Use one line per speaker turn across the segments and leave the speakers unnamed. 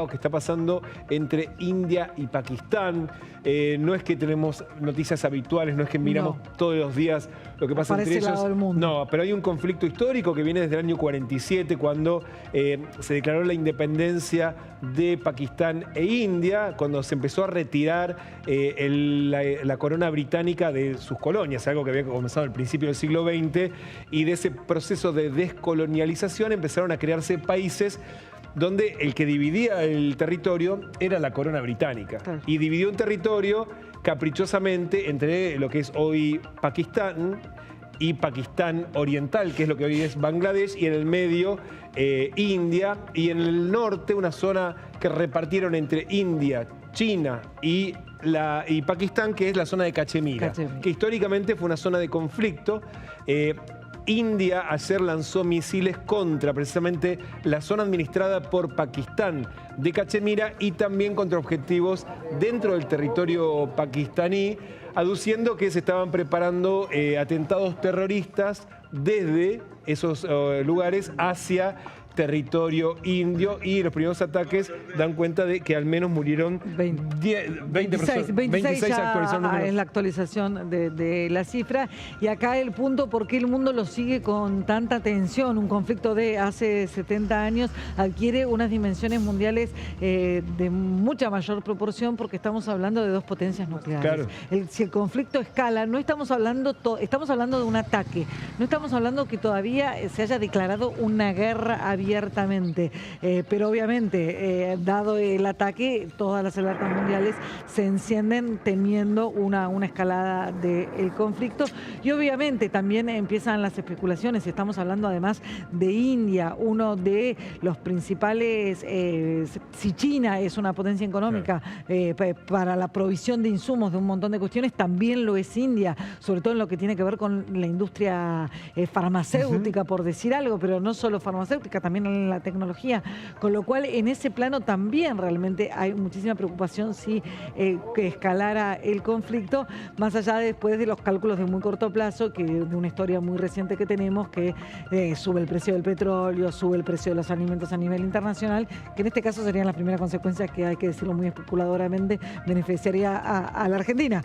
que está pasando entre India y Pakistán. No es que tenemos noticias habituales, no es que miramos todos los días lo que pasa entre ellos.
Lado del mundo.
No, pero hay un conflicto histórico que viene desde el año 47, cuando se declaró la independencia de Pakistán e India, cuando se empezó a retirar la corona británica de sus colonias, algo que había comenzado al principio del siglo XX, y de ese proceso de descolonialización empezaron a crearse países donde el que dividía el territorio era la corona británica.
Claro.
Y dividió un territorio caprichosamente entre lo que es hoy Pakistán y Pakistán Oriental, que es lo que hoy es Bangladesh, y en el medio India, y en el norte una zona que repartieron entre India, China y Pakistán, que es la zona de Cachemira, que históricamente fue una zona de conflicto. India ayer lanzó misiles contra precisamente la zona administrada por Pakistán de Cachemira y también contra objetivos dentro del territorio pakistaní, aduciendo que se estaban preparando atentados terroristas desde esos lugares hacia territorio indio, y los primeros ataques dan cuenta de que al menos murieron 20 personas.
26
ya
es la actualización de la cifra. Y acá el punto por qué el mundo lo sigue con tanta tensión. Un conflicto de hace 70 años adquiere unas dimensiones mundiales de mucha mayor proporción, porque estamos hablando de dos potencias nucleares.
Claro.
Si el conflicto escala, no estamos hablando, estamos hablando de un ataque. No estamos hablando que todavía se haya declarado una guerra abiertamente, pero obviamente, dado el ataque, todas las alertas mundiales se encienden temiendo una escalada del conflicto, y obviamente también empiezan las especulaciones. Estamos hablando además de India, uno de los principales, si China es una potencia económica para la provisión de insumos de un montón de cuestiones, también lo es India, sobre todo en lo que tiene que ver con la industria farmacéutica, por decir algo, pero no solo farmacéutica, también en la tecnología, con lo cual en ese plano también realmente hay muchísima preocupación si que escalara el conflicto, más allá después de los cálculos de muy corto plazo, que de una historia muy reciente que tenemos, que sube el precio del petróleo, sube el precio de los alimentos a nivel internacional, que en este caso serían las primeras consecuencias que, hay que decirlo muy especuladoramente, beneficiaría a la Argentina.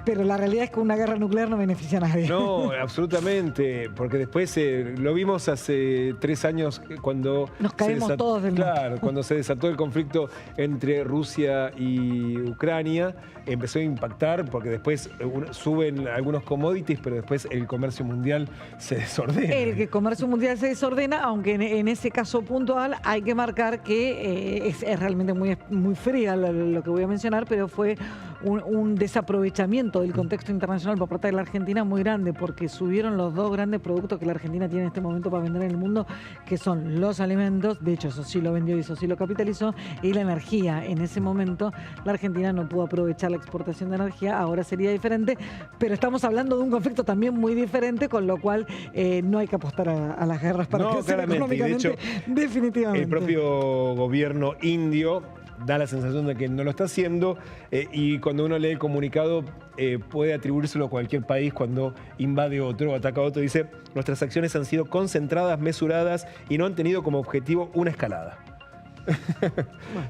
Pero la realidad es que una guerra nuclear no beneficia a nadie.
No, absolutamente, porque después lo vimos hace 3 años cuando
nos caemos todos del norte.
Claro, cuando se desató el conflicto entre Rusia y Ucrania, empezó a impactar, porque después suben algunos commodities, pero después el comercio mundial se desordena.
El comercio mundial se desordena, aunque en ese caso puntual hay que marcar que es realmente muy fría lo que voy a mencionar, pero fue un desaprovechamiento del contexto internacional por parte de la Argentina muy grande, porque subieron los dos grandes productos que la Argentina tiene en este momento para vender en el mundo, que son los alimentos. De hecho, eso sí lo vendió y eso sí lo capitalizó, y la energía. En ese momento la Argentina no pudo aprovechar la exportación de energía, ahora sería diferente, pero estamos hablando de un conflicto también muy diferente, con lo cual no hay que apostar a las guerras para crecer económicamente.
De hecho,
definitivamente.
El propio gobierno indio da la sensación de que no lo está haciendo, y cuando uno lee el comunicado puede atribuírselo a cualquier país cuando invade otro o ataca a otro. Dice: nuestras acciones han sido concentradas, mesuradas y no han tenido como objetivo una escalada.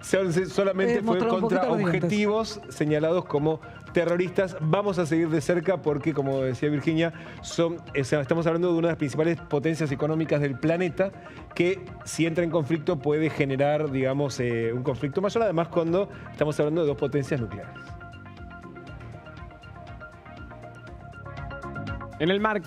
Solamente fue contra objetivos señalados como terroristas. Vamos a seguir de cerca porque, como decía Virginia, estamos hablando de una de las principales potencias económicas del planeta, que si entra en conflicto puede generar, digamos, un conflicto mayor, además cuando estamos hablando de dos potencias nucleares.
En el marco